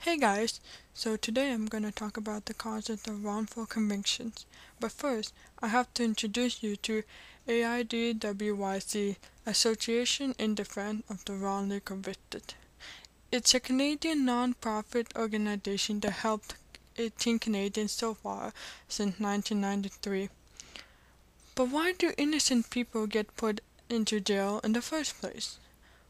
Hey guys, so today I'm going to talk about the causes of wrongful convictions. But first, I have to introduce you to AIDWYC, Association in Defense of the Wrongly Convicted. It's a Canadian non-profit organization that helped 18 Canadians so far since 1993. But why do innocent people get put into jail in the first place?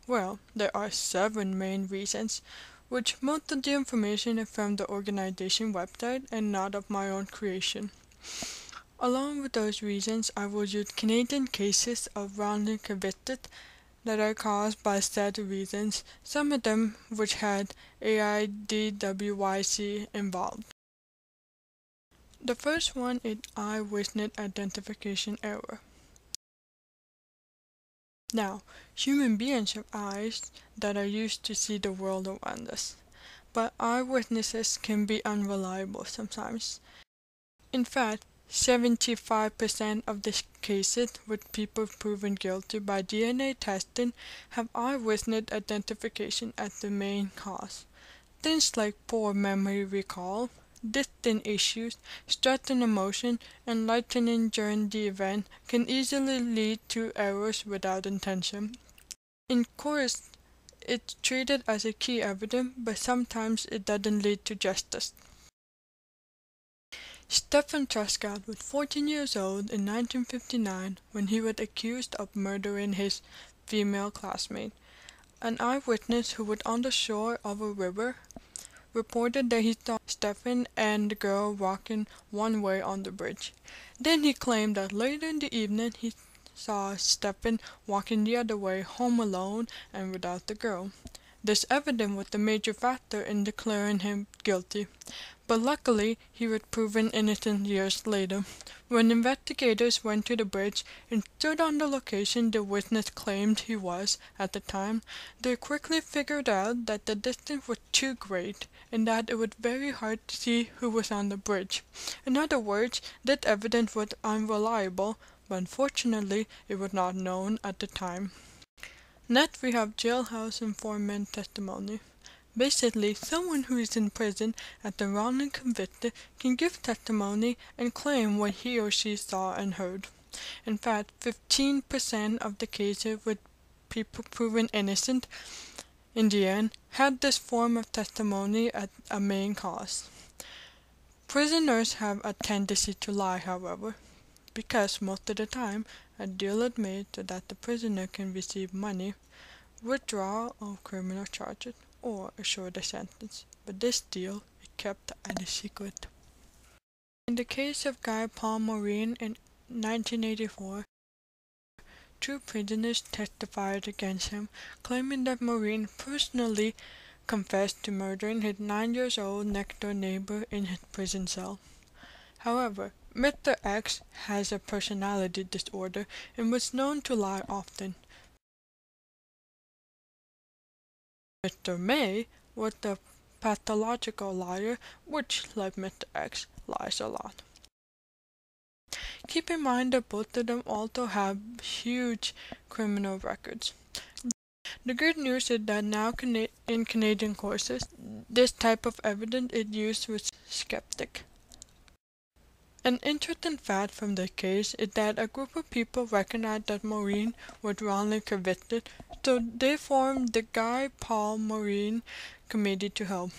Well, there are 7 main reasons, which most of the information is from the organization website and not of my own creation. Along with those reasons, I will use Canadian cases of wrongly convicted that are caused by said reasons, some of them which had AIDWYC involved. The first one is eyewitness identification error. Now, human beings have eyes that are used to see the world around us, but eyewitnesses can be unreliable sometimes. In fact, 75% of the cases with people proven guilty by DNA testing have eyewitness identification as the main cause. Things like poor memory recall, distinct issues, stress and emotion, and lightning during the event can easily lead to errors without intention. In court, it's treated as a key evidence, but sometimes it doesn't lead to justice. Stephen Truscott was 14 years old in 1959 when he was accused of murdering his female classmate. An eyewitness who was on the shore of a river reported that he saw Stephen and the girl walking one way on the bridge. Then he claimed that later in the evening he saw Stephen walking the other way home alone and without the girl. This evidence was the major factor in declaring him guilty, but luckily he was proven innocent years later. When investigators went to the bridge and stood on the location the witness claimed he was at the time, they quickly figured out that the distance was too great and that it was very hard to see who was on the bridge. In other words, that evidence was unreliable, but unfortunately it was not known at the time. Next, we have jailhouse informant testimony. Basically, someone who is in prison at the wrongly convicted can give testimony and claim what he or she saw and heard. In fact, 15% of the cases with people proven innocent in the end had this form of testimony as a main cause. Prisoners have a tendency to lie, however, because most of the time a deal is made so that the prisoner can receive money, withdrawal of criminal charges, or a shorter sentence, but this deal is kept a secret. In the case of Guy Paul Maureen in 1984, 2 prisoners testified against him, claiming that Maureen personally confessed to murdering his 9-year-old next-door neighbor in his prison cell. However, Mr. X has a personality disorder and was known to lie often. Mr. May was the pathological liar, which, like Mr. X, lies a lot. Keep in mind that both of them also have huge criminal records. The good news is that now in Canadian courses, this type of evidence is used with skeptic. An interesting fact from the case is that a group of people recognized that Maureen was wrongly convicted, so they formed the Guy Paul Maureen Committee to help.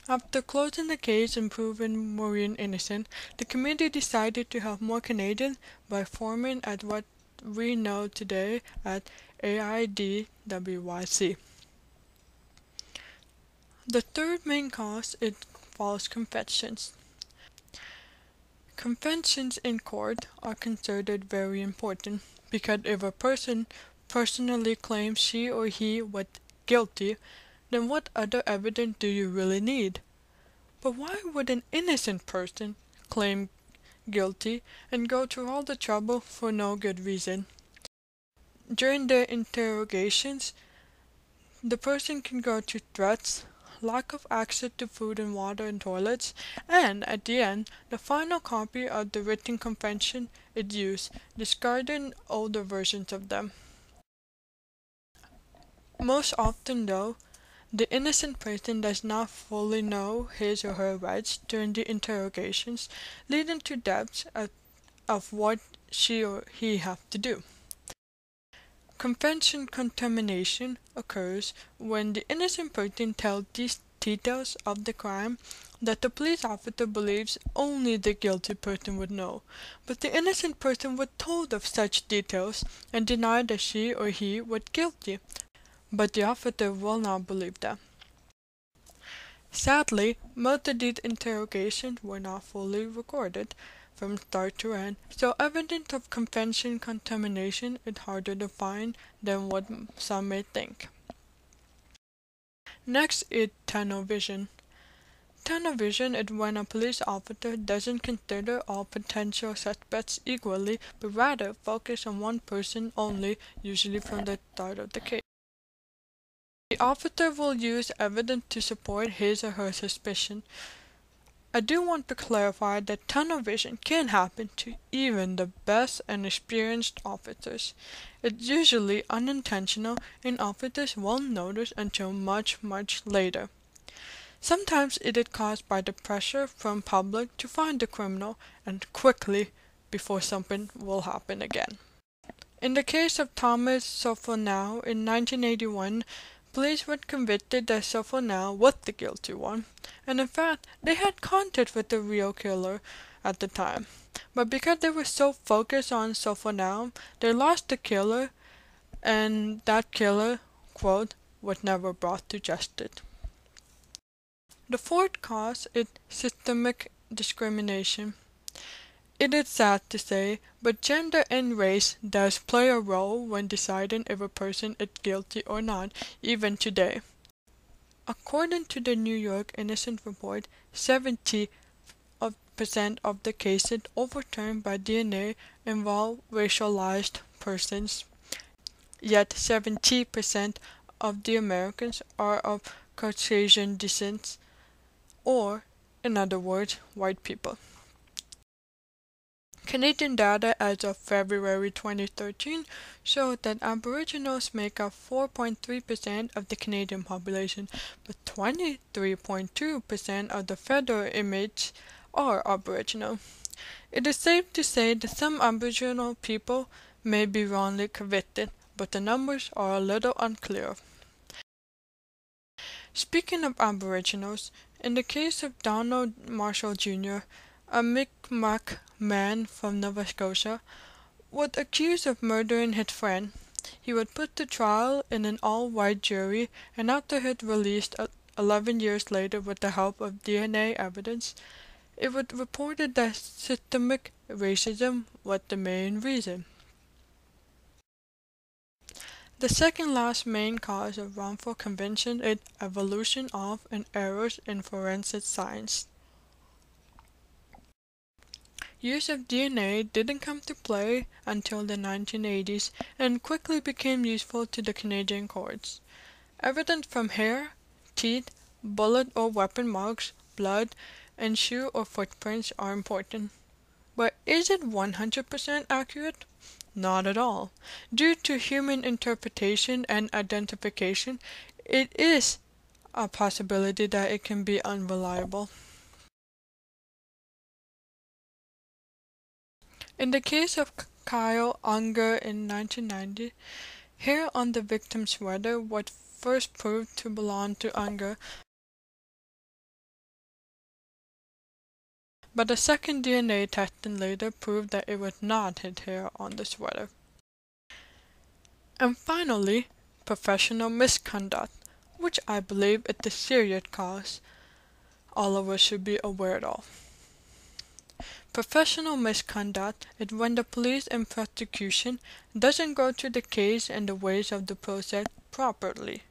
After closing the case and proving Maureen innocent, the committee decided to help more Canadians by forming at what we know today as AIDWYC. The third main cause is false confessions. Confessions in court are considered very important because if a person personally claims she or he was guilty, then what other evidence do you really need? But why would an innocent person claim guilty and go through all the trouble for no good reason? During their interrogations, the person can go through threats, lack of access to food and water and toilets, and at the end, the final copy of the written confession is used, discarding older versions of them. Most often though, the innocent person does not fully know his or her rights during the interrogations, leading to doubts of what she or he have to do. Convention contamination occurs when the innocent person tells these details of the crime that the police officer believes only the guilty person would know, but the innocent person was told of such details and denied that she or he was guilty, but the officer will not believe that. Sadly, most of these interrogations were not fully recorded from start to end, so evidence of convention contamination is harder to find than what some may think. Next is tunnel vision. Tunnel vision is when a police officer doesn't consider all potential suspects equally, but rather focus on one person only, usually from the start of the case. The officer will use evidence to support his or her suspicion. I do want to clarify that tunnel vision can happen to even the best and experienced officers. It's usually unintentional and officers won't notice until much later. Sometimes it is caused by the pressure from public to find the criminal and quickly before something will happen again. In the case of Thomas Sofonow in 1981, police were convicted that Sofonow was the guilty one, and in fact, they had contact with the real killer at the time. But because they were so focused on Sofonow, they lost the killer, and that killer, quote, was never brought to justice. The fourth cause is systemic discrimination. It is sad to say, but gender and race does play a role when deciding if a person is guilty or not, even today. According to the New York Innocent Report, 70% of the cases overturned by DNA involve racialized persons, yet 70% of the Americans are of Caucasian descent, or, in other words, white people. Canadian data as of February 2013 showed that Aboriginals make up 4.3% of the Canadian population, but 23.2% of the federal inmates are Aboriginal. It is safe to say that some Aboriginal people may be wrongly convicted, but the numbers are a little unclear. Speaking of Aboriginals, in the case of Donald Marshall Jr., a Mi'kmaq man from Nova Scotia, was accused of murdering his friend. He was put to trial in an all-white jury, and after his release 11 years later with the help of DNA evidence, it was reported that systemic racism was the main reason. The second last main cause of wrongful conviction is evolution of and errors in forensic science. Use of DNA didn't come to play until the 1980s and quickly became useful to the Canadian courts. Evidence from hair, teeth, bullet or weapon marks, blood, and shoe or footprints are important. But is it 100% accurate? Not at all. Due to human interpretation and identification, it is a possibility that it can be unreliable. In the case of Kyle Unger in 1990, hair on the victim's sweater was first proved to belong to Unger, but a second DNA testing later proved that it was not his hair on the sweater. And finally, professional misconduct, which I believe is the serious cause all of us should be aware of. Professional misconduct is when the police and prosecution doesn't go through the case and the ways of the process properly.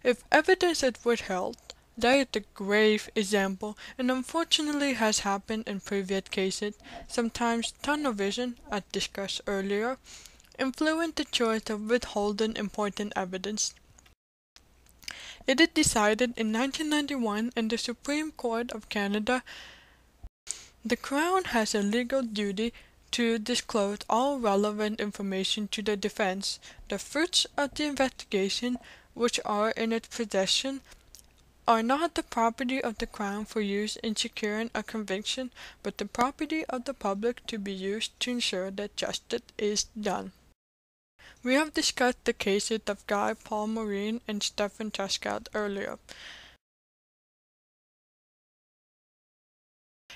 If evidence is withheld, that is a grave example and unfortunately has happened in previous cases. Sometimes tunnel vision, as discussed earlier, influenced the choice of withholding important evidence. It is decided in 1991 in the Supreme Court of Canada. The Crown has a legal duty to disclose all relevant information to the defense, the fruits of the investigation, which are in its possession, are not the property of the Crown for use in securing a conviction, but the property of the public to be used to ensure that justice is done. We have discussed the cases of Guy Paul Maureen and Stephen Truscott earlier.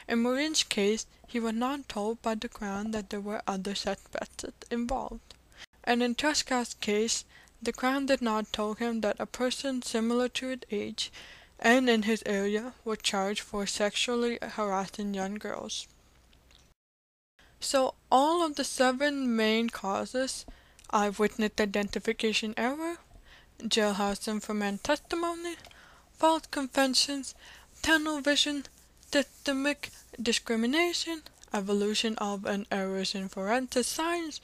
In Maureen's case, he was not told by the Crown that there were other suspects involved. And in Truscott's case, the Crown did not tell him that a person similar to his age and in his area was charged for sexually harassing young girls. So all of the 7 main causes, eyewitness identification error, jailhouse informant testimony, false confessions, tunnel vision, systemic discrimination, evolution of and errors in forensic science,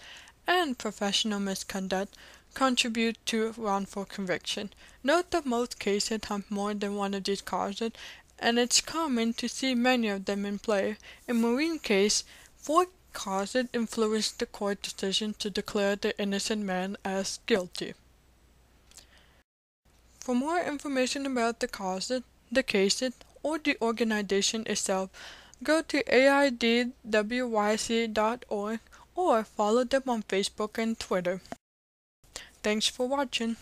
and professional misconduct, contribute to wrongful conviction. Note that most cases have more than one of these causes, and it's common to see many of them in play. In Maureen's case, 4 causes influenced the court decision to declare the innocent man as guilty. For more information about the causes, the cases, or the organization itself, go to aidwyc.org or follow them on Facebook and Twitter. Thanks for watching.